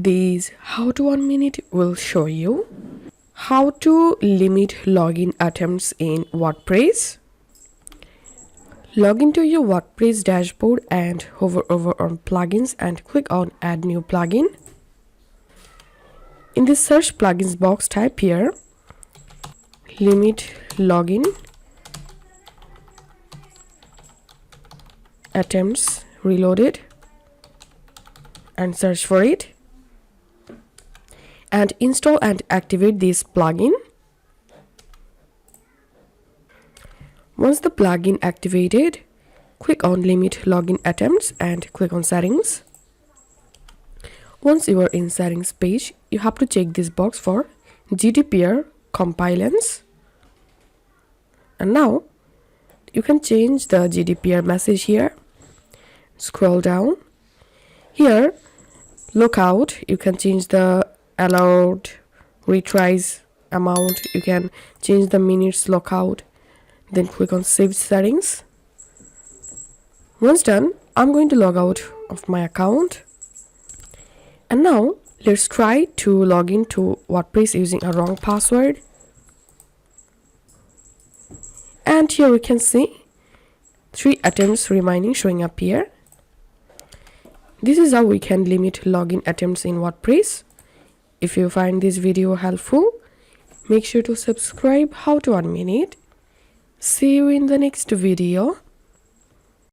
This how to 1 minute will show you how to limit login attempts in WordPress. Log into your WordPress dashboard and hover over on plugins and click on add new plugin. In the search plugins box, type here limit login attempts reloaded and search for it and install and activate this plugin. Once the plugin activated, click on limit login attempts and click on settings. Once you are in settings page, you have to check this box for GDPR compliance. And now you can change the GDPR message here. Scroll down. Here, lookout, you can change the allowed retries amount. You can change the minutes lookout. Then click on save settings. Once done, I'm going to log out of my account. And now let's try to log into WordPress using a wrong password. And here we can see 3 attempts remaining showing up here. This is how we can limit login attempts in WordPress. If you find this video helpful, make sure to subscribe how to 1 minute. See you in the next video.